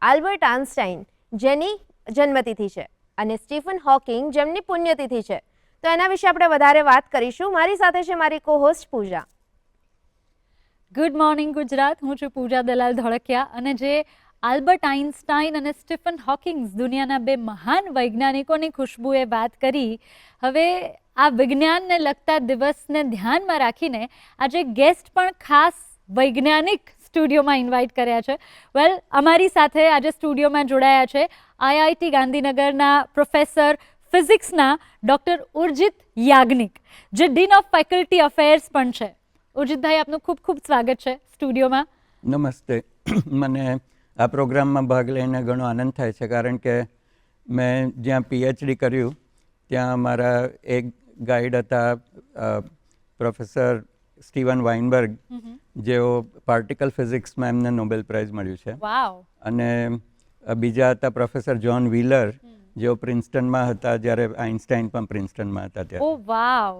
Albert Einstein જેની જન્મતિથિ છે અને સ્ટીફન હોકિંગ જેમની પુણ્યતિથિ છે. તો એના વિશે આપણે વધારે વાત કરીશું. મારી સાથે છે મારી co-host Pooja. Good morning Gujarat. હું છું પૂજા દલાલ ધોળકિયા અને જે આલ્બર્ટ આઇન્સ્ટાઈન અને સ્ટીફન હોકિંગ્સ દુનિયાના બે મહાન વૈજ્ઞાનિકોની ખુશ્બુએ વાત કરી. હવે આ વિજ્ઞાનને લગતા દિવસને ધ્યાનમાં રાખીને આજે ગેસ્ટ પણ ખાસ વૈજ્ઞાનિક સ્ટુડિયોમાં ઇન્વાઇટ કર્યા છે. વેલ, અમારી સાથે આજે સ્ટુડિયોમાં જોડાયા છે IIT ગાંધીનગરના પ્રોફેસર ફિઝિક્સના ડૉક્ટર ઉર્જિત યાજ્ઞિક, જે ડીન ઓફ ફેકલ્ટી અફેર્સ પણ છે. ઉર્જિતભાઈ, આપનું ખૂબ ખૂબ સ્વાગત છે સ્ટુડિયોમાં. નમસ્તે. મને આ પ્રોગ્રામમાં ભાગ લઈને ઘણો આનંદ થાય છે, કારણ કે મેં જ્યાં PhD કર્યું ત્યાં મારા એક ગાઈડ હતા પ્રોફેસર સ્ટીવન વાઇનબર્ગ, જેઓ પાર્ટિકલ ફિઝિક્સમાં એમને નોબેલ પ્રાઇઝ મળ્યું છે. વાવ. અને બીજા હતા પ્રોફેસર જ્હોન વ્હીલર, જેઓ પ્રિન્સ્ટનમાં હતા જ્યારે આઇન્સ્ટાઈન પણ પ્રિન્સ્ટનમાં હતા ત્યારે. ઓ વાવ.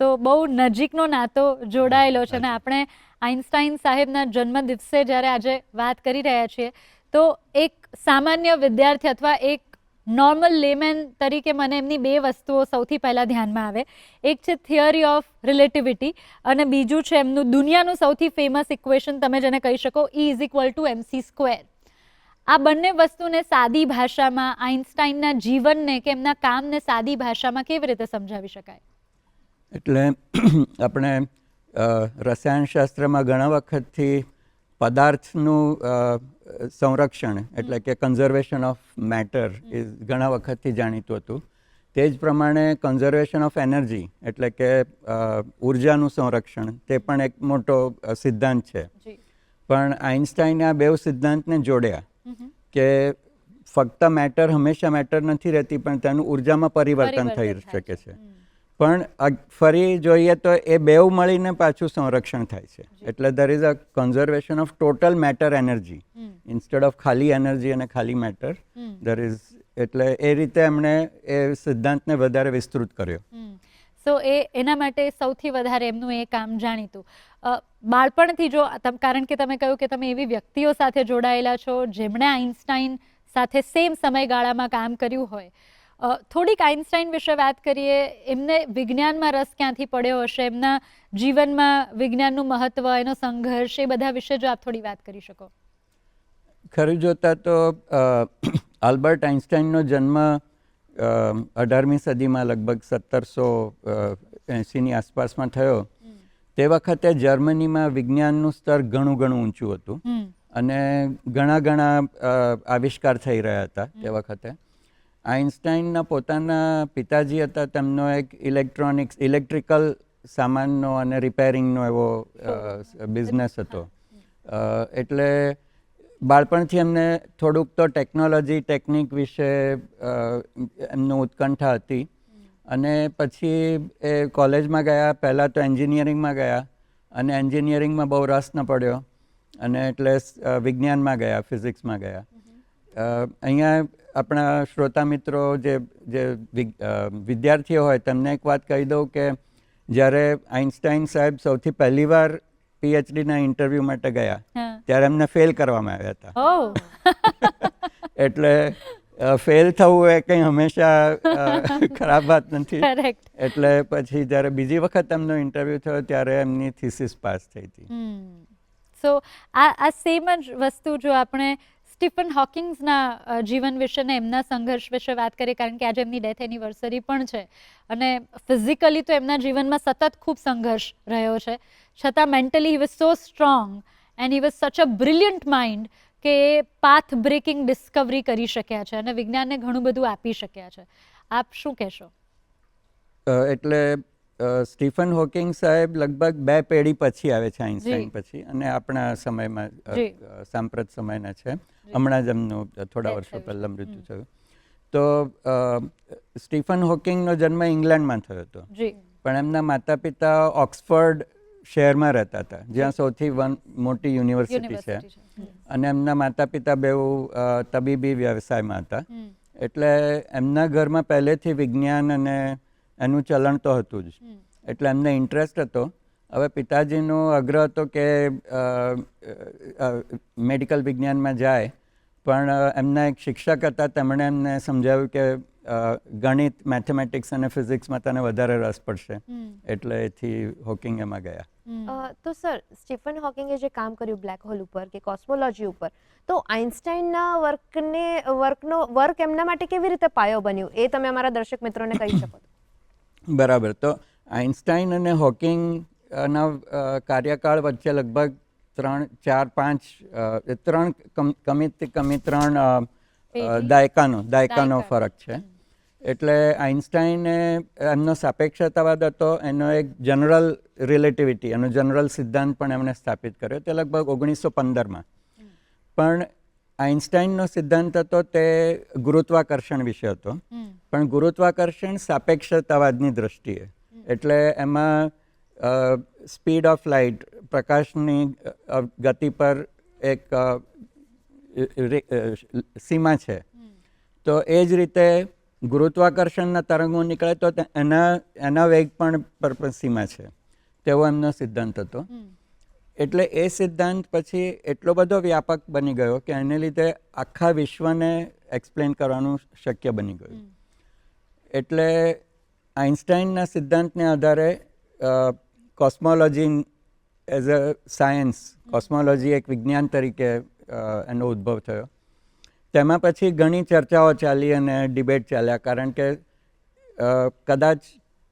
તો બહુ નજીકનો નાતો જોડાયેલો છે અને આપણે આઇન્સ્ટાઈન સાહેબના જન્મ દિવસે જ્યારે આજે વાત કરી રહ્યા છીએ તો એક સામાન્ય વિદ્યાર્થી અથવા એક નોર્મલ લેમેન તરીકે મને એમની બે વસ્તુઓ સૌથી પહેલાં ધ્યાનમાં આવે. એક છે થિયરી ઓફ રિલેટિવિટી અને બીજું છે એમનું દુનિયાનું સૌથી ફેમસ ઇક્વેશન, તમે જેને કહી શકો E=mc². આ બંને વસ્તુને સાદી ભાષામાં, આઇન્સ્ટાઈનના જીવનને કે એમના કામને સાદી ભાષામાં કેવી રીતે સમજાવી શકાય? એટલે આપણે રસાયણશાસ્ત્રમાં ઘણા વખતથી પદાર્થનું સંરક્ષણ એટલે કે કન્ઝર્વેશન ઓફ મેટર એ ઘણા વખતથી જાણીતું હતું. તે જ પ્રમાણે કન્ઝર્વેશન ઓફ એનર્જી એટલે કે ઉર્જાનું સંરક્ષણ તે પણ એક મોટો સિદ્ધાંત છે. પણ આઇન્સ્ટાઈને આ બે સિદ્ધાંતને જોડ્યા કે ફક્ત મેટર હંમેશા મેટર નથી રહેતી, પણ તેનું ઉર્જામાં પરિવર્તન થઈ શકે છે. પણ ફરી જોઈએ તો એ બેઉ મળીને પાછું સંરક્ષણ થાય છે. એટલે there is a conservation of total matter energy instead of ખાલી એનર્જી અને ખાલી મેટર. ધેર ઇઝ એટલે એ રીતે એમણે એ સિદ્ધાંતને વધારે વિસ્તૃત કર્યો. સો એના માટે સૌથી વધારે એમનું એ કામ જાણીતું. બાળપણથી જો કારણ કે તમે કહ્યું કે તમે એવી વ્યક્તિઓ સાથે જોડાયેલા છો જેમણે આઇન્સ્ટાઈન સાથે સેમ સમયગાળામાં કામ કર્યું હોય, થોડીક આઇન્સ્ટાઈન વિશે વાત કરીએ. એમને વિજ્ઞાનમાં રસ ક્યાંથી પડ્યો હશે, એમના જીવનમાં વિજ્ઞાનનું મહત્વ, એનો સંઘર્ષ, એ બધા વિશે જો આપ થોડી વાત કરી શકો. ખરું જોતા તો આલ્બર્ટ આઇન્સ્ટાઈનનો જન્મ 18મી સદીમાં લગભગ 1780ની આસપાસમાં થયો. તે વખતે જર્મનીમાં વિજ્ઞાનનું સ્તર ઘણું ઊંચું હતું અને ઘણા આવિષ્કાર થઈ રહ્યા હતા તે વખતે. આઇન્સ્ટાઈનના પોતાના પિતાજી હતા, તેમનો એક ઇલેક્ટ્રિકલ સામાનનો અને રિપેરિંગનો એવો બિઝનેસ હતો. એટલે બાળપણથી એમને થોડુંક તો ટેકનોલોજી, ટેકનિક વિશે એમનું ઉત્કંઠા હતી. અને પછી એ કોલેજમાં ગયા. પહેલાં તો એન્જિનિયરિંગમાં ગયા અને એન્જિનિયરિંગમાં બહુ રસ ન પડ્યો અને એટલે વિજ્ઞાનમાં ગયા, ફિઝિક્સમાં ગયા. અહીંયા આપણા શ્રોતા મિત્રો જે વિદ્યાર્થીઓ હોય તેમને એક વાત કહી દઉં કે જ્યારે આઇન્સ્ટાઈન સાહેબ સૌથી પહેલી વાર PhDના ઇન્ટરવ્યૂ માટે ગયા ત્યારે એમને ફેલ કરવામાં આવ્યા હતા. એટલે ફેલ થવું એ કંઈ હંમેશા ખરાબ વાત નથી. એટલે પછી જ્યારે બીજી વખત એમનો ઇન્ટરવ્યૂ થયો ત્યારે એમની થીસીસ પાસ થઈ હતી. સો આ સેમ જ વસ્તુ જો આપણે સ્ટીફન હોકિંગ્સના જીવન વિશે ને એમના સંઘર્ષ વિશે વાત કરીએ, કારણ કે આજે એમની ડેથ એનિવર્સરી પણ છે અને ફિઝિકલી તો એમના જીવનમાં સતત ખૂબ સંઘર્ષ રહ્યો છે, છતાં mentally he was so strong and he was such a brilliant mind કે એ પાથ બ્રેકિંગ ડિસ્કવરી કરી શક્યા છે અને વિજ્ઞાનને ઘણું બધું આપી શક્યા છે. આપ શું કહેશો? એટલે સ્ટીફન હોકિંગ સાહેબ લગભગ 2 પેઢી પછી આવે છે આઇન્સ્ટાઈન પછી, અને આપણા સમયમાં સાંપ્રત સમયના છે. હમણાં જ એમનું થોડા વર્ષો પહેલાં મૃત્યુ થયું. તો સ્ટીફન હોકિંગનો જન્મ ઇંગ્લેન્ડમાં થયો હતો, પણ એમના માતા પિતા ઓક્સફર્ડ શહેરમાં રહેતા હતા, જ્યાં સૌથી મોટી યુનિવર્સિટી છે. અને એમના માતા પિતા બેઉ તબીબી વ્યવસાયમાં હતા. એટલે એમના ઘરમાં પહેલેથી વિજ્ઞાન અને એનું ચલણ તો હતું જ. એટલે એમને ઇન્ટરેસ્ટ હતો. હવે પિતાજીનો આગ્રહ હતો કે મેડિકલ વિજ્ઞાનમાં જાય, પણ એમના એક શિક્ષક હતા, તેમણે એમને સમજાવ્યું કે ગણિત, મેથેમેટિક્સ અને ફિઝિક્સમાં તને વધારે રસ પડશે, એટલે એથી હોકિંગ એમાં ગયા. તો સર, સ્ટીફન હોકિંગે જે કામ કર્યું બ્લેક હોલ ઉપર કે કોસ્મોલોજી ઉપર, તો આઇન્સ્ટાઈનના વર્ક એમના માટે કેવી રીતે પાયો બન્યું, એ તમે અમારા દર્શક મિત્રોને કહી શકો? બરાબર. તો આઇન્સ્ટાઈન અને હોકિંગના કાર્યકાળ વચ્ચે લગભગ 3 દાયકાનો ફરક છે. એટલે આઇન્સ્ટાઈને એમનો સાપેક્ષતાવાદ હતો, એનો એક જનરલ રિલેટિવિટી, એનો જનરલ સિદ્ધાંત પણ એમણે સ્થાપિત કર્યો, તે લગભગ 1915માં. પણ આઇન્સ્ટાઈનનો સિદ્ધાંત હતો તે ગુરુત્વાકર્ષણ વિશે હતો, પણ ગુરુત્વાકર્ષણ સાપેક્ષતાવાદની દ્રષ્ટિએ. એટલે એમાં સ્પીડ ઓફ લાઇટ, પ્રકાશની ગતિ પર એક સીમા છે. તો એ જ રીતે ગુરુત્વાકર્ષણના તરંગો નીકળે તો એના વેગ પણ પર સીમા છે, તેવો એમનો સિદ્ધાંત હતો. એટલે એ સિદ્ધાંત પછી એટલો બધો વ્યાપક બની ગયો કે એને લીધે આખા વિશ્વને એક્સપ્લેન કરવાનું શક્ય બની ગયું. એટલે આઇન્સ્ટાઈનના સિદ્ધાંતને આધારે કોસ્મોલોજી એઝ અ સાયન્સ, કોસ્મોલોજી એક વિજ્ઞાન તરીકે એનો ઉદ્ભવ થયો. તેમાં પછી ઘણી ચર્ચાઓ ચાલી અને ડિબેટ ચાલ્યા, કારણ કે કદાચ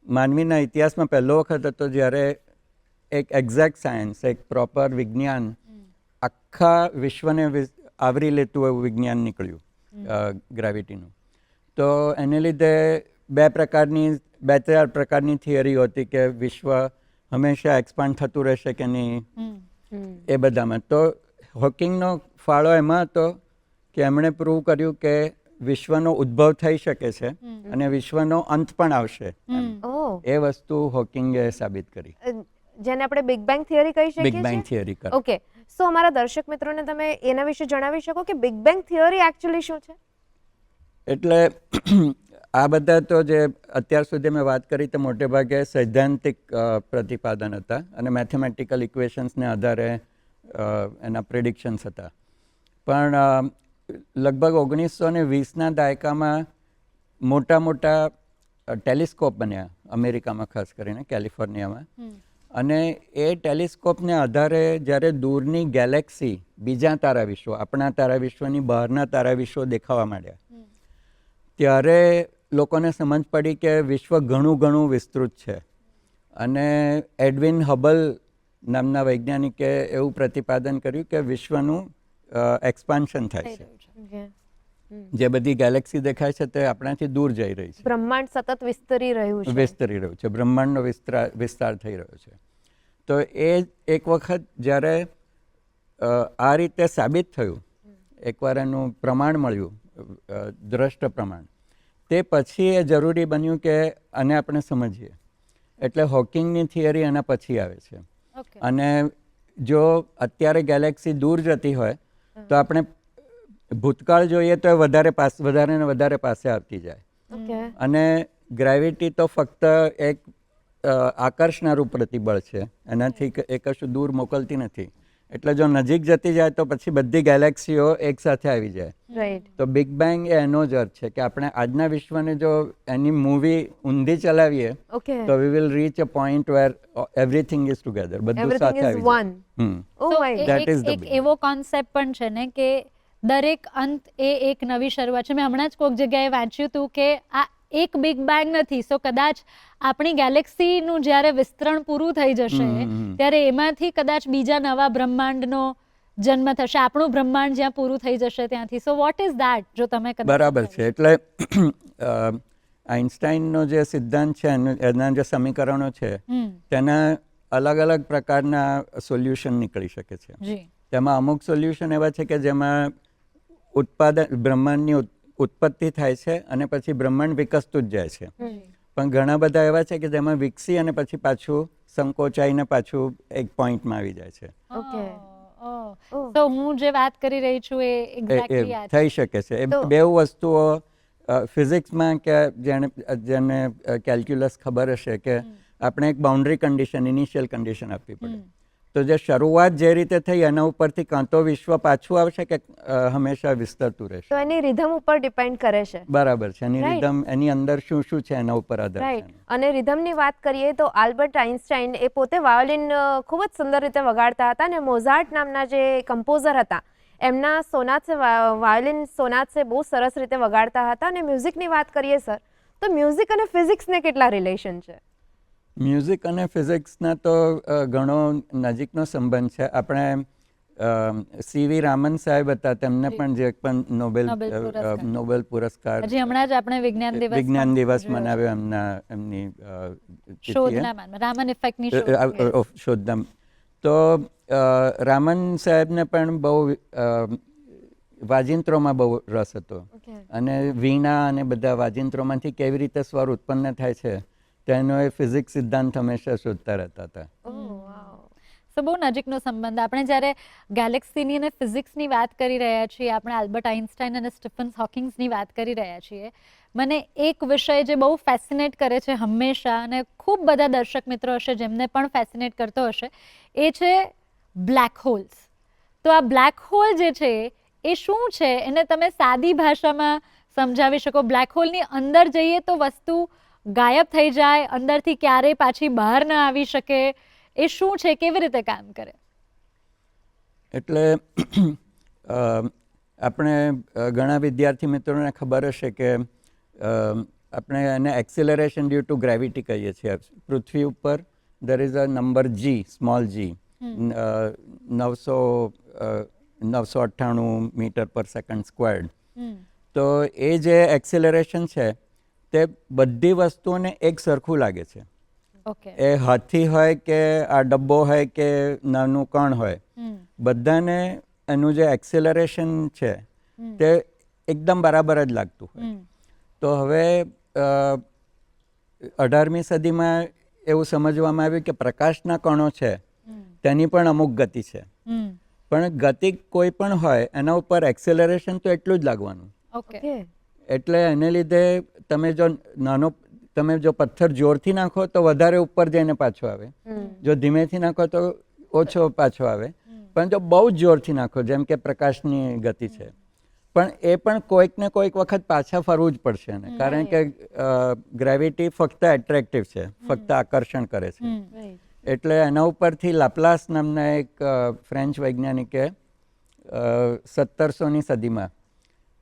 માનવીના ઇતિહાસમાં પહેલો વખત હતો જ્યારે એક એક્ઝેક્ટ સાયન્સ, એક પ્રોપર વિજ્ઞાન આખા વિશ્વને આવરી લેતું એવું વિજ્ઞાન નીકળ્યું, ગ્રેવિટીનું. તો એને લીધે બે ચાર પ્રકારની થિયરીઓ હતી કે વિશ્વ હંમેશા એક્સપાન્ડ થતું રહેશે કે નહીં, એ બધામાં. તો હોકિંગનો ફાળો એમાં હતો કે એમણે પ્રૂવ કર્યું કે વિશ્વનો ઉદ્ભવ થઈ શકે છે અને વિશ્વનો અંત પણ આવશે. એ વસ્તુ હોકિંગે સાબિત કરી, જેને આપણે બિગ બેંગ થિયરી કહી શકીએ. Big bang theory. ઓકે, સો અમારા દર્શક મિત્રોને તમે એના વિશે જણાવી શકો કે બિગ બેંગ થિયરી એકચ્યુઅલી શું છે? એટલે આ બધા તો જે અત્યાર સુધી મેં વાત કરી તે મોટે ભાગે સૈદ્ધાંતિક પ્રતિપાદન હતા અને મેથેમેટિકલ ઇક્વેશન્સને આધારે એના પ્રિડિક્શન્સ હતા. પણ લગભગ 1920ના દાયકામાં મોટા ટેલિસ્કોપ બન્યા અમેરિકામાં, ખાસ કરીને કેલિફોર્નિયામાં. અને એ ટેલિસ્કોપને આધારે જ્યારે દૂરની ગેલેક્સી, બીજા તારા વિશ્વો, આપણા તારા વિશ્વની બહારના તારા વિશ્વો દેખાવા માંડ્યા, ત્યારે લોકોને સમજ પડી કે વિશ્વ ઘણું વિસ્તૃત છે. અને એડવિન હબલ નામના વૈજ્ઞાનિકે એવું પ્રતિપાદન કર્યું કે વિશ્વનું એક્સપાન્શન થાય છે. જે બધી ગેલેક્સી દેખાય છે તે આપણાથી દૂર જઈ રહી છે. બ્રહ્માંડ સતત વિસ્તરી રહ્યું છે. બ્રહ્માંડનો વિસ્તાર થઈ રહ્યો છે. તો એ એક વખત જ્યારે આ રીતે સાબિત થયું, એકવાર એનું પ્રમાણ મળ્યું, દ્રષ્ટ પ્રમાણ, તે પછી એ જરૂરી બન્યું કે આને આપણે સમજીએ. એટલે હોકિંગની થિયરી એના પછી આવે છે. અને જો અત્યારે ગેલેક્સી દૂર જતી હોય તો આપણે ભૂતકાળ જોઈએ તો વધારે ને વધારે પાસે આવતી જાય. અને ગ્રેવિટી તો ફક્ત એક આકર્ષનારું પ્રતિબળ છે, એનાથી એ કશું દૂર મોકલતી નથી. એટલે જો નજીક જતી જાય તો પછી બધી ગેલેક્સીઓ એક સાથે આવી જાય. તો બિગ બેંગ એનો જ અર્થ છે કે આપણે આજના વિશ્વને જો એની મૂવી ઊંધી ચલાવીએ તો we will reach a point where everything is together, બધું સાથે આવી જાય. એક એવો કોન્સેપ્ટ પણ છે ને કે દરેક અંત એ એક નવી શરૂઆત છે. મેં હમણાં જ કોઈક જગ્યાએ વાંચ્યું હતું કે આ એક બિગ બેંગ નથી. સો કદાચ આપણી ગેલેક્સીનું જ્યારે વિસ્તરણ પૂરું થઈ જશે ત્યારે એમાંથી કદાચ બીજા નવા બ્રહ્માંડનો જન્મ થશે, આપણું બ્રહ્માંડ જ્યાં પૂરું થઈ જશે ત્યાંથી. So what is that? જો તમે બરાબર છે. એટલે આઇન્સ્ટાઈનનો જે સિદ્ધાંત છે, એના જે સમીકરણો છે, તેના અલગ અલગ પ્રકારના સોલ્યુશન નીકળી શકે છે. તેમાં અમુક સોલ્યુશન એવા છે કે જેમાં બ્રહ્માંડની ઉત્પત્તિ થાય છે અને પછી બ્રહ્માંડ વિકસતું જ જાય છે. પણ ઘણા બધા એવા છે કે જેમાં વિકસી અને પછી પાછું સંકોચાઈને પાછું એક પોઈન્ટમાં આવી જાય છે. તો હું જે વાત કરી રહી છું એ એક્ઝેક્ટલી આ થઈ શકે છે. એ બે વસ્તુઓ ફિઝિક્સમાં કે જેને કેલ્ક્યુલસ ખબર હશે કે આપણે એક બાઉન્ડ્રી કન્ડિશન, ઇનિશિયલ કન્ડિશન આપવી પડે. તો જે શરૂઆત જે રીતે થઈ એના ઉપરથી કાં તો વિશ્વ પાછું આવશે કે હંમેશા વિસ્તરતું રહેશે. તો એની રિધમ ઉપર ડિપેન્ડ કરે છે. બરાબર છે. એની Right. રિધમ એની અંદર શું શું છે એના ઉપર આધાર રાઈટ. છે. અને રિધમની વાત કરીએ તો આલ્બર્ટ આઇન્સ્ટાઈન એ પોતે વાયોલિન ખૂબ જ સુંદર રીતે વગાડતા હતા અને મોઝાર્ટ નામના જે કમ્પોઝર હતા એમના સોનાટ વાયોલિન સોનાટ બહુ સરસ રીતે વગાડતા હતા. અને મ્યુઝિકની વાત કરીએ સર તો મ્યુઝિક અને ફિઝિક્સને કેટલા રિલેશન છે? મ્યુઝિક અને ફિઝિક્સના તો ઘણો નજીકનો સંબંધ છે. આપણે સીવી રામન સાહેબ હતા, તેમને પણ જે પણ નોબેલ પુરસ્કાર હજી હમણાં જ આપણે વિજ્ઞાન દિવસ મનાવ્યો એમની રામન ઇફેક્ટની શોધના. તો રામન સાહેબને પણ બહુ વાજિંત્રોમાં બહુ રસ હતો અને વીણા અને બધા વાજિંત્રોમાંથી કેવી રીતે સ્વર ઉત્પન્ન થાય છે તેનો એ ફિઝિક્સ સિદ્ધાંત હંમેશા શોધતા રહેતા હતા. સો બહુ નજીકનો સંબંધ. આપણે જ્યારે ગેલેક્સીની અને ફિઝિક્સની વાત કરી રહ્યા છીએ, આપણે આલ્બર્ટ આઇન્સ્ટાઈન અને સ્ટીફન હોકિંગ્સની વાત કરી રહ્યા છીએ, મને એક વિષય જે બહુ ફેસિનેટ કરે છે હંમેશા, અને ખૂબ બધા દર્શક મિત્રો હશે જેમને પણ ફેસિનેટ કરતો હશે, એ છે બ્લેક હોલ્સ. તો આ બ્લેક હોલ જે છે એ શું છે, એને તમે સાદી ભાષામાં સમજાવી શકો? બ્લેક હોલની અંદર જઈએ તો વસ્તુ ગાયબ થઈ જાય, અંદરથી ક્યારેય પાછી બહાર ન આવી શકે, એ શું છે, કેવી રીતે કામ કરે? એટલે આપણે ઘણા વિદ્યાર્થી મિત્રોને ખબર હશે કે આપણે એને એક્સિલરેશન ડ્યુ ટુ ગ્રેવિટી કહીએ છીએ. પૃથ્વી ઉપર there is a number g, small g, 998 metre પર સેકન્ડ સ્ક્વેર્ડ. તો એ જે એક્સિલરેશન છે તે બધી વસ્તુઓને એક સરખું લાગે છે. એ હાથી હોય કે આ ડબ્બો હોય કે નાનું કણ હોય, બધાને એનું જે એક્સિલરેશન છે તે એકદમ બરાબર જ લાગતું હોય. તો હવે 18મી સદીમાં એવું સમજવામાં આવ્યું કે પ્રકાશના કણો છે તેની પણ અમુક ગતિ છે, પણ ગતિ કોઈ પણ હોય એના ઉપર એક્સેલરેશન તો એટલું જ લાગવાનું. એટલે એને લીધે તમે જો પથ્થર જોરથી નાખો તો વધારે ઉપર જઈને પાછો આવે, જો ધીમેથી નાખો તો ઓછો પાછો આવે, પણ જો બહુ જ જોરથી નાખો જેમ કે પ્રકાશની ગતિ છે, પણ એ પણ કોઈક ને કોઈક વખત પાછા ફરવું જ પડશે એને, કારણ કે ગ્રેવિટી ફક્ત એટ્રેક્ટિવ છે, ફક્ત આકર્ષણ કરે છે. એટલે એના ઉપરથી લાપ્લાસ નામના એક ફ્રેન્ચ વૈજ્ઞાનિકે 1700ની સદીમાં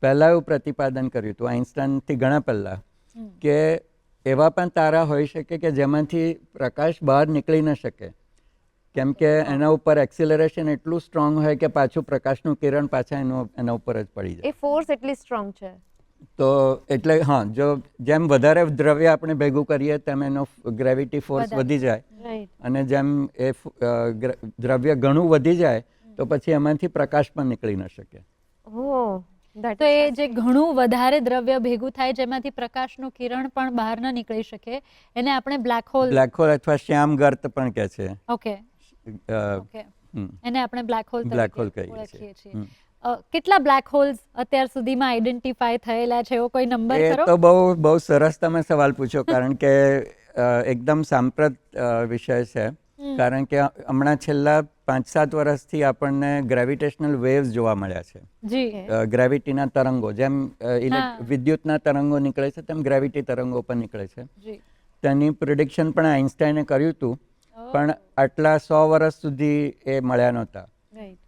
પહેલાં એવું પ્રતિપાદન કર્યું હતું, આઇન્સ્ટાઈનથી ઘણા પહેલાં, કે એવા પણ તારા હોઈ શકે કે જેમાંથી પ્રકાશ બહાર નીકળી ન શકે, કેમ કે એના ઉપર એક્સિલરેશન એટલું સ્ટ્રોંગ હોય કે પાછું પ્રકાશનું કિરણ પાછા એના ઉપર જ પડી જાય. એ ફોર્સ એટલી સ્ટ્રોંગ છે. તો એટલે હા, જો જેમ વધારે દ્રવ્ય આપણે ભેગું કરીએ તેમ એનો ગ્રેવિટી ફોર્સ વધી જાય, અને જેમ એ દ્રવ્ય ઘણું વધી જાય તો પછી એમાંથી પ્રકાશ પણ નીકળી ન શકે. તો એ જે ઘણું વધારે દ્રવ્ય ભેગું થાય જેમાંથી પ્રકાશનું કિરણ પણ બહાર ન નીકળી શકે એને આપણે બ્લેક હોલ અથવા શ્યામ ગર્ત પણ કહે છે. એને આપણે બ્લેક હોલ કહીએ છીએ. કેટલા બ્લેક હોલ્સ અત્યાર સુધીમાં આઈડેન્ટિફાય થયેલા છે, એવો કોઈ નંબર ખરો? એ તો બહુ સરસ તમે સવાલ પૂછ્યો, કારણ કે એકદમ સાંપ્રત વિષય છે, કારણ કે હમણાં છેલ્લા 5-7 વર્ષથી આપણને ગ્રેવિટેશનલ વેવ્સ જોવા મળ્યા છે. ગ્રેવિટીના તરંગો, જેમ વિદ્યુતના તરંગો નીકળે છે તેમ ગ્રેવિટી તરંગો પણ નીકળે છે. તેની પ્રિડિક્શન પણ આઇન્સ્ટાઈને કર્યું હતું, પણ આટલા 100 વર્ષ સુધી એ મળ્યા નહોતા.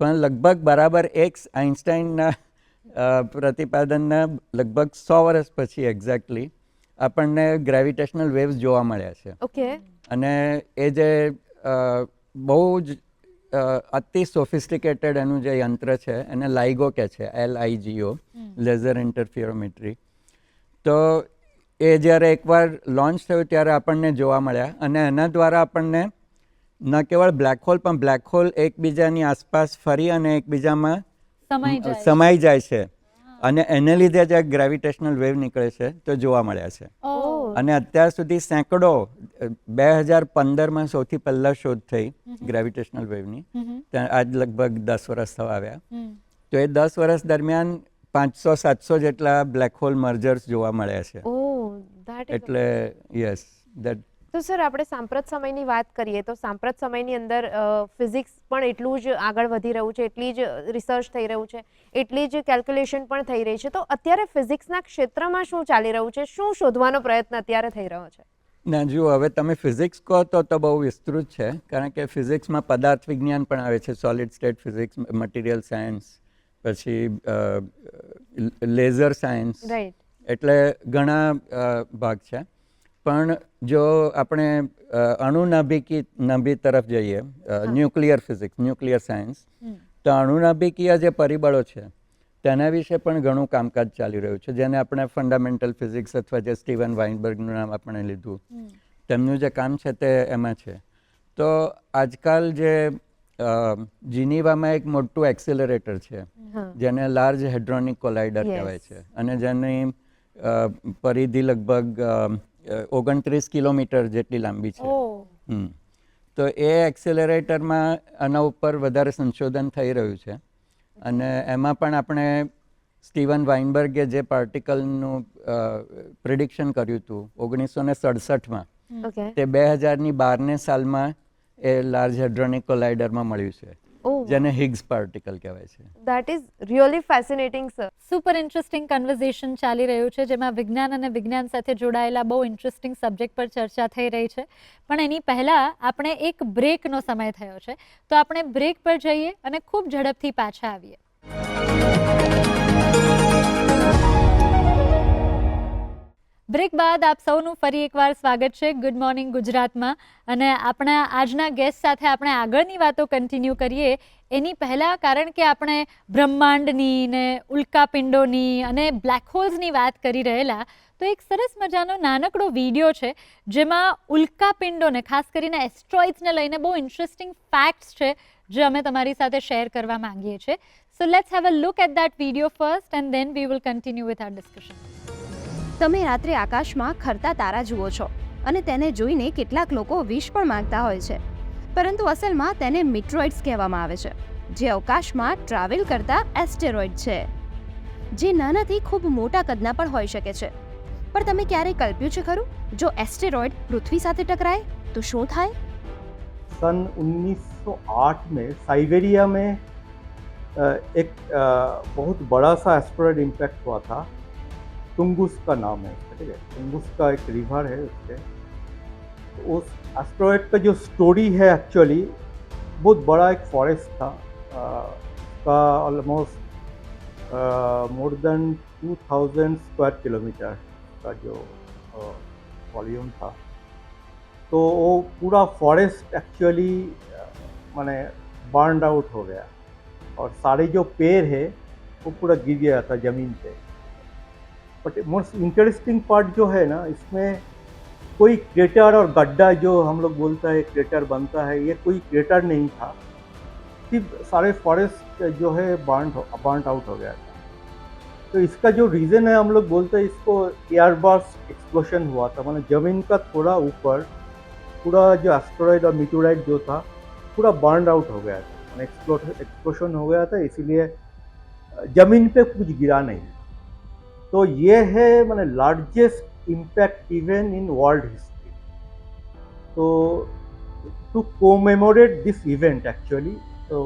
પણ લગભગ બરાબર આઇન્સ્ટાઈનના પ્રતિપાદનના લગભગ 100 વર્ષ પછી એક્ઝેક્ટલી આપણને ગ્રેવિટેશનલ વેવ્સ જોવા મળ્યા છે. અને એ જે બહુ જ અતિ સોફિસ્ટિકેટેડ એનું જે યંત્ર છે એને લાઇગો કહે છે, LIGO, લેઝર ઇન્ટરફિયરોમેટ્રી. તો એ જ્યારે એકવાર લોન્ચ થયું ત્યારે આપણને જોવા મળ્યા, અને એના દ્વારા આપણને ન કેવળ બ્લેક હોલ પણ બ્લેક હોલ એકબીજાની આસપાસ ફરી અને એકબીજામાં સમાઈ જાય છે, અને એને લીધે જે ગ્રેવિટેશનલ વેવ નીકળે છે તો જોવા મળ્યા છે. અને અત્યાર સુધી સેંકડો, 2015માં સૌથી પહેલા શોધ થઈ ગ્રેવિટેશનલ વેવની, આજ લગભગ 10 વર્ષ થવા આવ્યા. તો એ 10 વર્ષ દરમિયાન 500-700 જેટલા બ્લેક હોલ મર્જર્સ જોવા મળ્યા છે. એટલે યસ, તો સર આપણે સાંપ્રત સમયની વાત કરીએ તો સાંપ્રત સમયની અંદર ફિઝિક્સ પણ એટલું જ આગળ વધી રહ્યું છે, એટલી જ રિસર્ચ થઈ રહ્યું છે, એટલી જ કેલ્ક્યુલેશન પણ થઈ રહી છે. તો અત્યારે ફિઝિક્સના ક્ષેત્રમાં શું ચાલી રહ્યું છે, શું શોધવાનો પ્રયત્ન અત્યારે થઈ રહ્યો છે? ના જુઓ, હવે તમે ફિઝિક્સ કહો તો બહુ વિસ્તૃત છે, કારણ કે ફિઝિક્સમાં પદાર્થ વિજ્ઞાન પણ આવે છે, solid state physics, material science, પછી લેઝર સાયન્સ, રાઈટ. એટલે ઘણા ભાગ છે. પણ જો આપણે અણુનાભિકી તરફ જઈએ, ન્યુક્લિયર ફિઝિક્સ, ન્યુક્લિયર સાયન્સ, તો અણુનાભિકીય જે પરિબળો છે તેના વિશે પણ ઘણું કામકાજ ચાલી રહ્યું છે, જેને આપણે ફંડામેન્ટલ ફિઝિક્સ અથવા જે સ્ટીવન વાઇનબર્ગનું નામ આપણે લીધું, તેમનું જે કામ છે તે એમાં છે. તો આજકાલ જે જીનીવામાં એક મોટું એક્સેલરેટર છે જેને લાર્જ હેડ્રોનિક કોલાઇડર કહેવાય છે, અને જેની પરિધિ લગભગ 29 કિલોમીટર જેટલી લાંબી છે. તો એ એક્સેલરેટરમાં આના ઉપર વધારે સંશોધન થઈ રહ્યું છે, અને એમાં પણ આપણે સ્ટીવન વાઇનબર્ગે જે પાર્ટિકલનું પ્રિડિક્શન કર્યું હતું 1967માં, તે 2012 સાલમાં એ લાર્જ હેડ્રોનિક કોલાઇડરમાં મળ્યું છે, જેને હિગ્સ પાર્ટિકલ કહેવાય છે. That is really fascinating sir. Super interesting conversion ચાલી રહ્યું છે, જેમાં વિજ્ઞાન અને વિજ્ઞાન સાથે જોડાયેલા બહુ ઇન્ટરેસ્ટિંગ સબ્જેક્ટ પર ચર્ચા થઈ રહી છે. પણ એની પહેલાં આપણે એક બ્રેકનો સમય થયો છે, તો આપણે બ્રેક પર જઈએ અને ખૂબ ઝડપથી પાછા આવીએ. બ્રેક બાદ આપ સૌનું ફરી એકવાર સ્વાગત છે ગુડ મોર્નિંગ ગુજરાતમાં. અને આપણા આજના ગેસ્ટ સાથે આપણે આગળની વાતો કન્ટિન્યુ કરીએ એની પહેલાં, કારણ કે આપણે બ્રહ્માંડની ને ઉલ્કાપિંડોની અને બ્લેક હોલ્સની વાત કરી રહેલા, તો એક સરસ મજાનો નાનકડો વિડીયો છે જેમાં ઉલ્કાપિંડોને, ખાસ કરીને એસ્ટ્રોઇડ્સને લઈને બહુ ઇન્ટરેસ્ટિંગ ફેક્ટ્સ છે જે અમે તમારી સાથે શેર કરવા માંગીએ છીએ. So let's have a look at that video first and then we will continue with our discussion. તમે રાત્રે આકાશમાં ખરતા તારા જુઓ છો અને તેને જોઈને કેટલાક લોકો વિશ પણ માંગતા હોય છે, પરંતુ અસલમાં તેને મિટ્રોઇડ્સ કહેવામાં આવે છે, જે અવકાશમાં ટ્રાવેલ કરતા એસ્ટેરોઇડ છે, જે નાનાથી ખૂબ મોટા કદના પણ હોઈ શકે છે. પણ તમે ક્યારેય કલ્પ્યું છે ખરું, જો એસ્ટેરોઇડ પૃથ્વી સાથે ટકરાય તો શું થાય? सन 1908 में साइबेरिया में एक बहुत बड़ा सा एस्टेरॉयड इम्पैक्ट हुआ था. टुंगुस्का नाम है उसका, ठीक है, टुंगुस्का एक रिवर है उसके. तो उस एस्टेरॉयड का जो स्टोरी है एक्चुअली बहुत बड़ा एक फॉरेस्ट था, उसका almost more than 2000 square kilometre का जो वॉल्यूम था. तो वो पूरा फॉरेस्ट एक्चुअली माने बर्न आउट हो गया और सारे जो पेड़ है वो पूरा गिर गया था ज़मीन पे. बट मोस्ट इंटरेस्टिंग पार्ट जो है ना, इसमें कोई क्रेटर और गड्ढा जो हम लोग बोलता है क्रेटर बनता है, ये कोई क्रेटर नहीं था, सिर्फ सारे फॉरेस्ट जो है बर्न आउट हो गया था. तो इसका जो रीज़न है, हम लोग बोलते हैं इसको एयरबर्स्ट एक्सप्लोशन हुआ था, मतलब ज़मीन का थोड़ा ऊपर पूरा जो एस्टेरॉयड और मीटोराइड जो था पूरा बर्न आउट हो गया था, एक्सप्लोशन हो गया था, इसीलिए ज़मीन पे कुछ गिरा नहीं. तो ये है मैंने largest impact event in world history. तो to commemorate this event actually, तो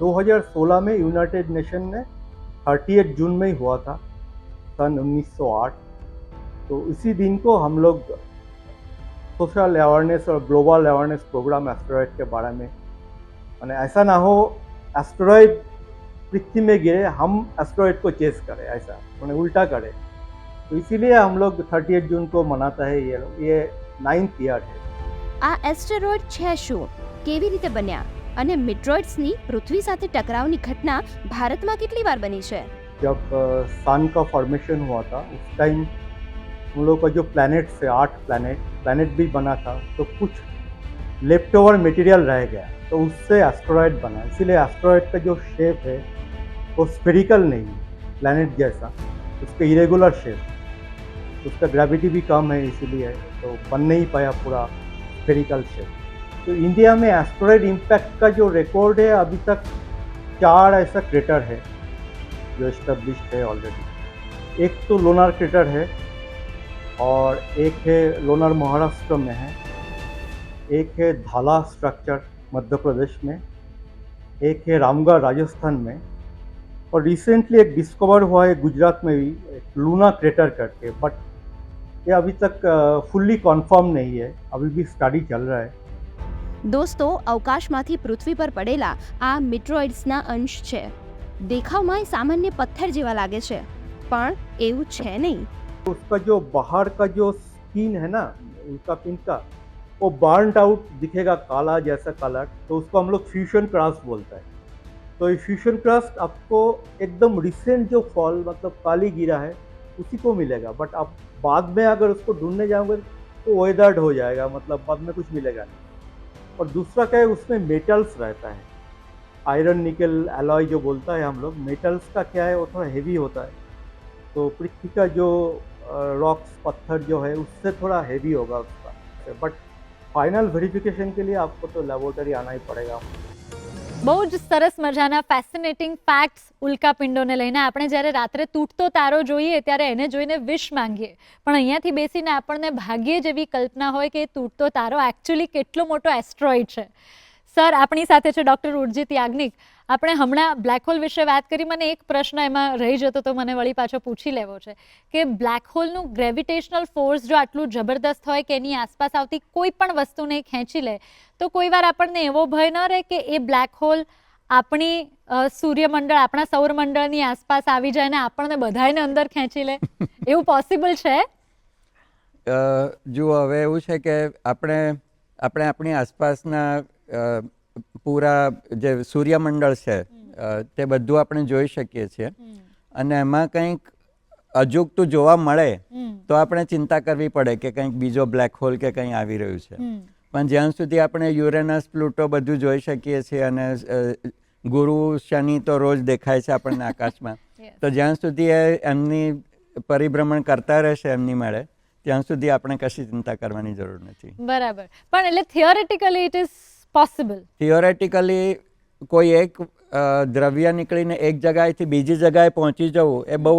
2016 में यूनाइटेड नेशन ने 30 जून में ही हुआ था, सन 1908. तो इसी दिन को हम लोग सोशल अवेयरनेस और ग्लोबल अवेयरनेस प्रोग्राम एस्टेरॉयड के बारे में, मैंने ऐसा ना हो एस्टेरॉयड पृथ्वी में गिरे, हम एस्टेरॉयड को चेस करें, ऐसा मैंने उल्टा करें. तो इसीलिए हम लोग 30 जून को मनाता है. ये 9th ईयर है. આ એસ્ટેરોઇડ છે શું, કેવી રીતે બન્યા અને મિટ્રોઇડ્સની પૃથ્વી સાથે ટકરાવની ઘટના ભારતમાં કેટલી વાર બની છે? जब सन का फॉर्मेशन हुआ था उस टाइम हम लोग का जो प्लैनेट से 8 प्लैनेट भी बना था, तो कुछ लेफ्ट ओवर मटेरियल रह गया, तो उससे एस्टेरॉयड बना. इसीलिए एस्टेरॉयड का जो शेप है वो स्फेरिकल नहीं, प्लैनेट जैसा, उसका इरेगुलर शेप, उसका ग्रेविटी भी कम है, इसीलिए तो बन नहीं पाया पूरा स्फेरिकल शेप. तो इंडिया में एस्टेरॉयड इम्पैक्ट का जो रिकॉर्ड है, अभी तक 4 ऐसा क्रेटर है जो एस्टेब्लिश्ड है ऑलरेडी. एक तो लोनार क्रेटर है और एक है लोनार महाराष्ट्र में है, एक है धाला स्ट्रक्चर मध्य प्रदेश में, एक है रामगढ़ राजस्थान में, और रिसेंटली एक डिस्कवर हुआ है गुजरात में भी, एक लूना क्रेटर करके, बट ये अभी तक फुल्ली कन्फर्म नहीं है, अभी भी स्टडी चल रहा है. દોસ્તો, અવકાશમાંથી પૃથ્વી પર પડેલા આ મિટ્રોઇડ્સના અંશ છે. દેખાવમાં એ સામાન્ય પથ્થર જેવા લાગે છે, પણ એવું છે નહીં. उसका जो बाहर का जो स्किन है ना, उनका पिन का, वो बर्नड आउट दिखेगा, काला जैसा कलर, तो उसको हम लोग फ्यूजन क्रस्ट बोलते हैं. तो ये फ्यूजन क्रस्ट आपको एकदम रिसेंट जो फॉल मतलब काली गिरा है उसी को मिलेगा, बट आप बाद में अगर उसको ढूंढने जाओगे तो वेदर्ड हो जाएगा, मतलब बाद में कुछ मिलेगा नहीं. और दूसरा क्या है, उसमें मेटल्स रहता है, आयरन निकल एलॉय जो बोलता है हम लोग. मेटल्स का क्या है, वो थोड़ा हेवी होता है, तो पृथ्वी का जो रॉक्स पत्थर जो है उससे थोड़ा हेवी होगा उसका. बट फाइनल वेरिफिकेशन के लिए आपको तो लेबोरेटरी आना ही पड़ेगा. બહુ જ સરસ મજાના ફેસિનેટિંગ ફેક્ટ્સ ઉલ્કાપિંડોને લઈને. આપણે જ્યારે રાત્રે તૂટતો તારો જોઈએ ત્યારે એને જોઈને વિશ માંગીએ, પણ અહીંયાથી બેસીને આપણને ભાગ્યે જ એવી કલ્પના હોય કે એ તૂટતો તારો એકચ્યુઅલી કેટલો મોટો એસ્ટ્રોઇડ છે. સર આપણી સાથે છે ડૉક્ટર ઉર્જિત યાજ્ઞિક. આપણે હમણાં બ્લેક હોલ વિશે વાત કરી, મને એક પ્રશ્ન એમાં રહી જતો તો મને વળી પાછો પૂછી લેવો છે કે બ્લેક હોલનું ગ્રેવિટેશનલ ફોર્સ જો આટલું જબરદસ્ત હોય કે એની આસપાસ આવતી કોઈ પણ વસ્તુને ખેંચી લે, તો કોઈ વાર આપણને એવો ભય ન રહે કે એ બ્લેક હોલ આપણી સૂર્યમંડળ, આપણા સૌરમંડળની આસપાસ આવી જાય ને આપણને બધાને અંદર ખેંચી લે? એવું પોસિબલ છે? જુઓ, હવે એવું છે કે આપણે આપણી આસપાસના પૂરા જે સૂર્યમંડળ છે તે બધું આપણે જોઈ શકીએ છીએ, અને એમાં કંઈક અજુગતું જોવા મળે તો આપણે ચિંતા કરવી પડે કે કંઈક બીજો બ્લેક હોલ કે કંઈ આવી રહ્યું છે. પણ જ્યાં સુધી આપણે યુરેનસ, પ્લુટો બધું જોઈ શકીએ છીએ, અને ગુરુ, શનિ તો રોજ દેખાય છે આપણને આકાશમાં, તો જ્યાં સુધી એ એમની પરિભ્રમણ કરતા રહેશે એમની મેળે, ત્યાં સુધી આપણે કશી ચિંતા કરવાની જરૂર નથી. બરાબર. પણ એટલે થિયોરેટિકલી ઇટ ઇઝ પોસિબલ? થિયોરેટિકલી કોઈ એક દ્રવ્ય નીકળીને એક જગ્યાએથી બીજી જગ્યાએ પહોંચી જવું એ બહુ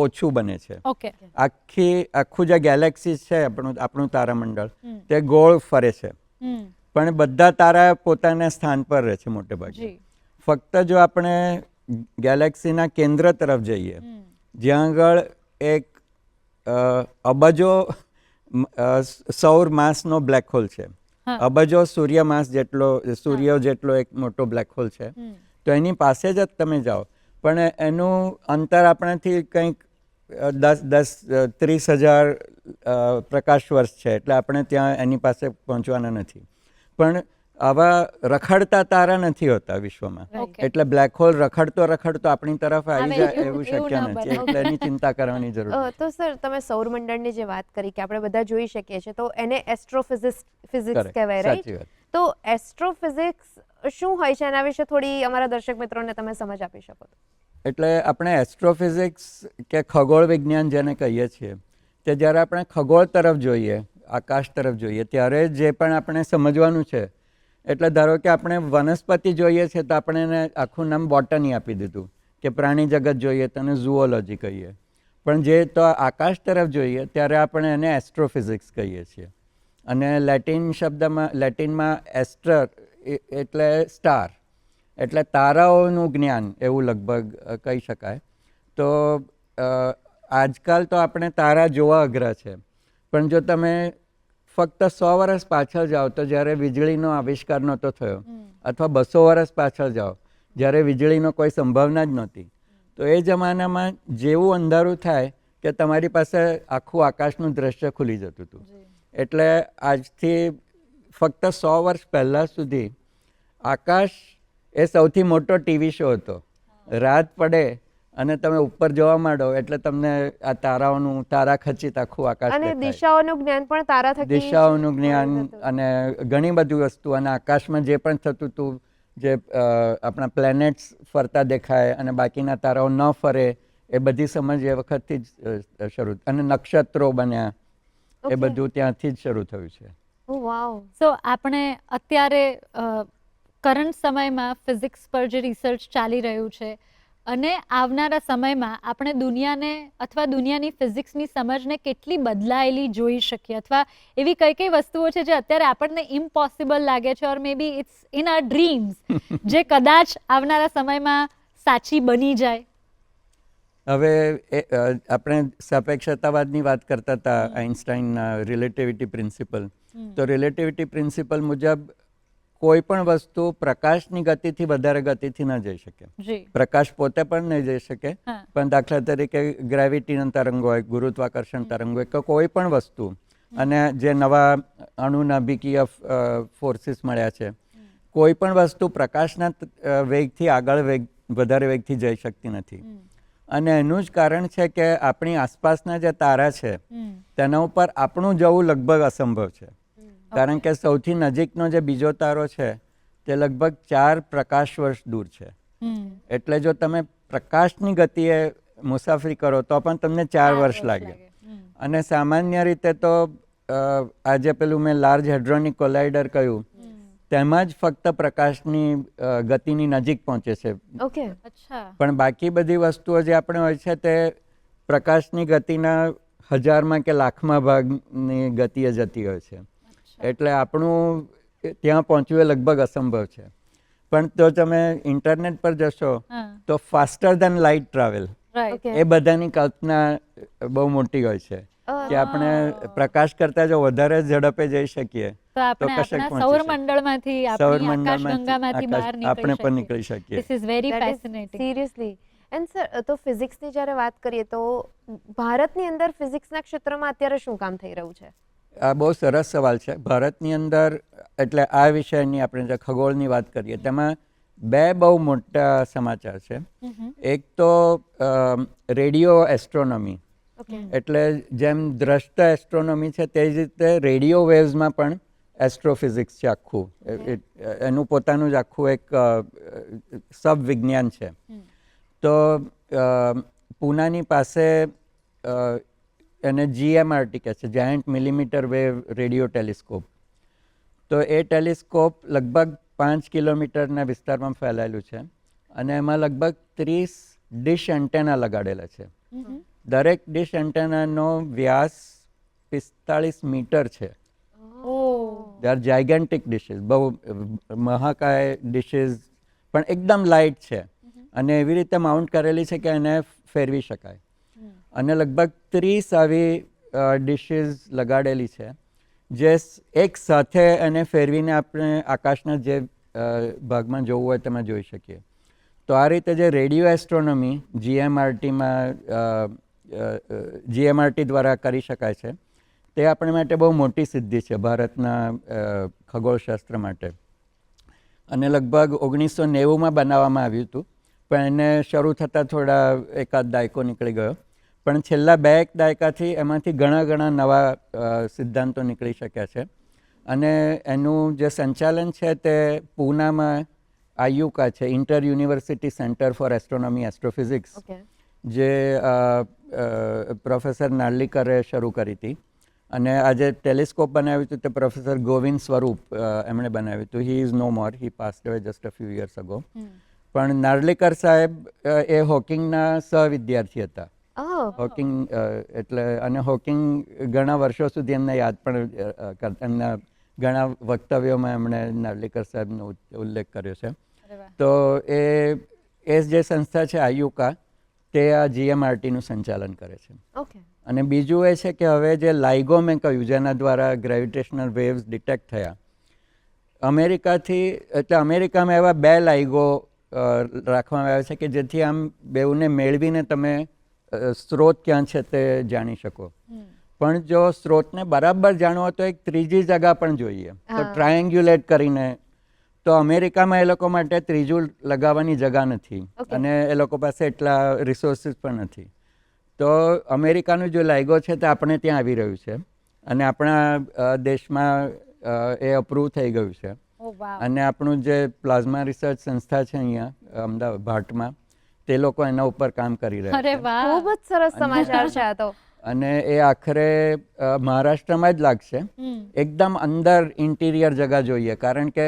ઓછું બને છે. ઓકે. આખું જે ગેલેક્સી છે આપણું તારામંડળ, તે ગોળ ફરે છે, પણ બધા તારા પોતાના સ્થાન પર રહે છે મોટે ભાગે. ફક્ત જો આપણે ગેલેક્સીના કેન્દ્ર તરફ જઈએ, જ્યાં આગળ એક અબજો સૌર માસનો બ્લેક હોલ છે, અબજો સૂર્યમાસ જેટલો, સૂર્ય જેટલો એક મોટો બ્લેક હોલ છે, તો એની પાસે જ તમે જાઓ, પણ એનું અંતર આપણાથી કંઈક 30,000 પ્રકાશ વર્ષ છે, એટલે આપણે ત્યાં એની પાસે પહોંચવાના નથી. પણ આવા રખડતા તારા નથી હોતા વિશ્વમાં, એટલે બ્લેક હોલ રખડતો આપણી તરફ આવી જાય એવું શક્ય નથી, એટલે એની ચિંતા કરવાની જરૂર નથી. તો સર, તમે સૌરમંડળની જે વાત કરી કે આપણે બધા જોઈ શકીએ છીએ, તો એને એસ્ટ્રોફિઝિક્સ કહેવાય, રાઈટ? તો એસ્ટ્રોફિઝિક્સ શું હોય છે, એના વિશે થોડી અમારા દર્શક મિત્રોને તમે સમજ આપી શકો? એટલે આપણે એસ્ટ્રોફિઝિક્સ કે ખગોળ વિજ્ઞાન જેને કહીએ છીએ, તે જ્યારે આપણે ખગોળ તરફ જોઈએ, આકાશ તરફ જોઈએ, ત્યારે જે પણ આપણે સમજવાનું છે, એટલે ધારો કે આપણે વનસ્પતિ જોઈએ છે તો આપણે એને આખું નામ બોટની આપી દીધું, કે પ્રાણી જગત જોઈએ તો એને ઝૂઓલોજી કહીએ. પણ જે તો આકાશ તરફ જોઈએ ત્યારે આપણે એને એસ્ટ્રોફિઝિક્સ કહીએ છીએ. અને લેટિનમાં એસ્ટર એટલે સ્ટાર, એટલે તારાઓનું જ્ઞાન એવું લગભગ કહી શકાય. તો આજકાલ તો આપણે તારા જોવા અઘરા છે, પણ જો તમે ફક્ત 100 વર્ષ પાછળ જાઓ તો જ્યારે વીજળીનો આવિષ્કાર નહોતો થયો, અથવા 200 વર્ષ પાછળ જાઓ જ્યારે વીજળીનો કોઈ સંભાવના જ નહોતી, તો એ જમાનામાં જેવું અંધારું થાય કે તમારી પાસે આખું આકાશનું દ્રશ્ય ખુલી જતું હતું. એટલે આજથી ફક્ત 100 વર્ષ પહેલાં સુધી આકાશ એ સૌથી મોટો ટીવી શો હતો. રાત પડે અને તમે ઉપર જોવા માંડો એટલે તમને આ તારાખચિત આખું આકાશ અને દેખાય. દિશાઓનું જ્ઞાન પણ તારા થકી, દિશાઓનું જ્ઞાન અને ઘણી બધી વસ્તુ, અને આકાશમાં જે પણ થતું હતું, જે આપણા પ્લેનેટ્સ ફરતા દેખાય અને બાકીના તારાઓ ન ફરે, એ બધી સમજ એ વખતથી જ શરૂ, અને નક્ષત્રો બન્યા, એ બધું ત્યાંથી જ શરૂ થયું છે. ઓ વાવ. સો આપણે અત્યારે કરંટ સમયમાં ફિઝિક્સ પર જે રિસર્ચ ચાલી રહ્યું છે, અને આવનારા સમયમાં આપણે દુનિયાને અથવા દુનિયાની ફિઝિક્સની સમજને કેટલી બદલાયેલી જોઈ શકીએ, અથવા એવી કઈ કઈ વસ્તુઓ છે જે અત્યારે આપણને ઇમ્પોસિબલ લાગે છે, ઓર મે બી ઇટ્સ ઇન આર ડ્રીમ્સ, જે કદાચ આવનારા સમયમાં સાચી બની જાય? હવે આપણે સાપેક્ષતાવાદની વાત કરતા હતા, આઇન્સ્ટાઈનના રિલેટિવિટી પ્રિન્સિપલ. તો રિલેટિવિટી પ્રિન્સિપલ મુજબ કોઈ પણ વસ્તુ પ્રકાશની ગતિથી વધારે ગતિથી ન જઈ શકે. જી. પ્રકાશ પોતે પણ નહીં જઈ શકે, હા. પણ દાખલા તરીકે ગ્રેવિટીના તરંગ હોય, ગુરુત્વાકર્ષણ તરંગ હોય, કે કોઈ પણ વસ્તુ, અને જે નવા અણુનાભિકીય ફોર્સિસ મળ્યા છે, કોઈ પણ વસ્તુ પ્રકાશના વેગથી આગળ વધારે વેગથી જઈ શકતી નથી. અને એનું જ કારણ છે કે આપણી આસપાસના જે તારા છે તેના ઉપર આપણું જવું લગભગ અસંભવ છે. કારણ કે સૌથી નજીકનો જે બીજો તારો છે તે લગભગ 4 પ્રકાશ વર્ષ દૂર છે. એટલે જો તમે પ્રકાશની ગતિએ મુસાફરી કરો તો પણ તમને 4 વર્ષ લાગે. અને સામાન્ય રીતે તો આજે પેલું મેં લાર્જ હેડ્રોનિક કોલાઇડર કહ્યું, તેમાં જ ફક્ત પ્રકાશની ગતિની નજીક પહોંચે છે. ઓકે. અચ્છા. પણ બાકી બધી વસ્તુઓ જે આપણે હોય છે તે પ્રકાશની ગતિના 1000માં કે લાખમાં ભાગની ગતિએ જતી હોય છે. એટલે આપણું ત્યાં પહોંચવું એ લગભગ અસંભવ છે. પણ તો તમે ઇન્ટરનેટ પર જશો તો ફાસ્ટર દેન લાઇટ ટ્રાવેલ, રાઈટ. ઓકે. એ બધાની કલ્પના બહુ મોટી હોય છે કે આપણે પ્રકાશ કરતા જો વધારે ઝડપે જઈ શકીએ તો આપણે કશેક આપણા પહોંચી સૌરમંડળમાંથી, આપણી આકાશગંગામાંથી બહાર આપણે પણ નીકળી નીકળી શકીએ. શકીએ. This is very fascinating. Seriously. And sir, તો ફિઝિક્સની જ્યારે વાત કરીએ તો ભારતની અંદર ફિઝિક્સના ક્ષેત્રમાં અત્યારે શું કામ થઈ રહ્યું છે? આ બહુ સરસ સવાલ છે. ભારતની અંદર, એટલે આ વિષયની આપણે જે ખગોળની વાત કરીએ તેમાં 2 બહુ મોટા સમાચાર છે. એક તો રેડિયો એસ્ટ્રોનોમી, એટલે જેમ દ્રષ્ટ એસ્ટ્રોનોમી છે તે જ રીતે રેડિયો વેવ્સમાં પણ એસ્ટ્રોફિઝિક્સ છે આખું. એનું પોતાનું જ આખું એક સબ વિજ્ઞાન છે. તો પૂનાની પાસે એને GMRT કહે છે, giant millimetre wave radio telescope. તો એ ટેલિસ્કોપ લગભગ 5 કિલોમીટરના વિસ્તારમાં ફેલાયેલું છે અને એમાં લગભગ 30 ડિશ એન્ટેના લગાડેલા છે. દરેક ડિશ એન્ટેનાનો વ્યાસ 45 મીટર છે. દે આર જાયગેન્ટિક ડિશિસ, બહુ મહાકાય ડિશિસ, પણ એકદમ લાઇટ છે અને એવી રીતે માઉન્ટ કરેલી છે કે એને ફેરવી શકાય. અને લગભગ 30 આવી ડિશિસ લગાડેલી છે જે એક સાથે એને ફેરવીને આપણે આકાશના જે ભાગમાં જોવું હોય તેમાં જોઈ શકીએ. તો આ રીતે જે રેડિયો એસ્ટ્રોનોમી GMRT દ્વારા કરી શકાય છે તે આપણે માટે બહુ મોટી સિદ્ધિ છે ભારતના ખગોળશાસ્ત્ર માટે. અને લગભગ 1990માં બનાવવામાં આવ્યું હતું, પણ એને શરૂ થતાં થોડા એકાદ દાયકો નીકળી ગયો. પણ છેલ્લા 2 દાયકાથી એમાંથી ઘણા નવા સિદ્ધાંતો નીકળી શક્યા છે. અને એનું જે સંચાલન છે તે પૂનામાં આયુકા છે, inter university centre for astronomy astrophysics, જે પ્રોફેસર નાર્લિકરે શરૂ કરી હતી. અને આજે ટેલિસ્કોપ બનાવ્યું હતું તે પ્રોફેસર ગોવિંદ સ્વરૂપ એમણે બનાવ્યું હતું. He is no more, he passed away just a few years ago. પણ નાર્લિકર સાહેબ એ હોકિંગના સહવિદ્યાર્થી હતા. હોકિંગ એટલે, અને હોકિંગ ઘણા વર્ષો સુધી એમને યાદ પણ કરતા, એમના ઘણા વક્તવ્યોમાં એમણે નાર્લિકર સાહેબનો ઉલ્લેખ કર્યો છે. તો એ જે સંસ્થા છે આયુકા, તે આ GMRTનું સંચાલન કરે છે. અને બીજું એ છે કે હવે જે લાઇગો મેં કહ્યું, જેના દ્વારા ગ્રેવિટેશનલ વેવ્સ ડિટેક્ટ થયા, અમેરિકાથી, એટલે અમેરિકામાં એવા 2 લાઇગો રાખવામાં આવ્યા છે કે જેથી આમ બેઉને મેળવીને તમે સ્ત્રોત ક્યાં છે તે જાણી શકો. પણ જો સ્ત્રોતને બરાબર જાણવો તો એક ત્રીજી જગા પણ જોઈએ, તો ટ્રાયેન્ગ્યુલેટ કરીને. તો અમેરિકામાં એ લોકો માટે ત્રીજું લગાવવાની જગા નથી અને એ લોકો પાસે એટલા રિસોર્સિસ પણ નથી. તો અમેરિકાનું જે લાઇગો છે તે આપણે ત્યાં આવી રહ્યું છે અને આપણા દેશમાં એ અપ્રૂવ થઈ ગયું છે. અને આપણું જે પ્લાઝમા રિસર્ચ સંસ્થા છે અહીંયા અમદાવાદ ભાટમાં, તે લોકો એના ઉપર કામ કરી રહ્યા છે. ખૂબ જ સરસ સમાચાર છે આ તો. અને એ આખરે મહારાષ્ટ્રમાં જ લાગશે. એકદમ અંદર ઇન્ટિરિયર જગા જોઈએ, કારણ કે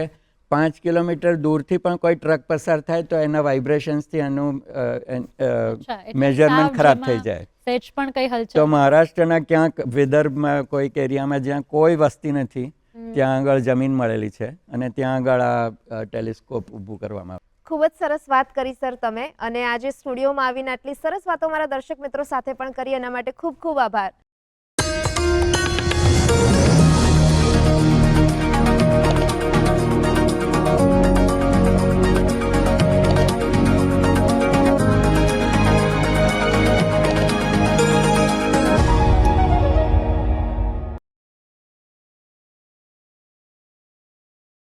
5 કિલોમીટર દૂરથી પણ કોઈ ટ્રક પસાર થાય તો એના વાઇબ્રેશન્સથી એનું અચ્છા, એટલે મેજરમેન્ટ સાવ ખરાબ જેમાં થઈ જાય. સહેજ પણ કઈ તો હલચલ મહારાષ્ટ્રના ક્યાંક વિદર્ભમાં કોઈક એરિયામાં જ્યાં કોઈ વસ્તી નથી ત્યાં આગળ જમીન મળેલી છે અને ત્યાં આગળ આ ટેલિસ્કોપ ઊભું કરવામાં આવ્યું. ખૂબ જ સરસ વાત કરી સર તમે, અને આજે સ્ટુડિયોમાં આવીને આટલી સરસ વાતો મારા દર્શક મિત્રો સાથે પણ કરી, એના માટે ખૂબ ખૂબ આભાર.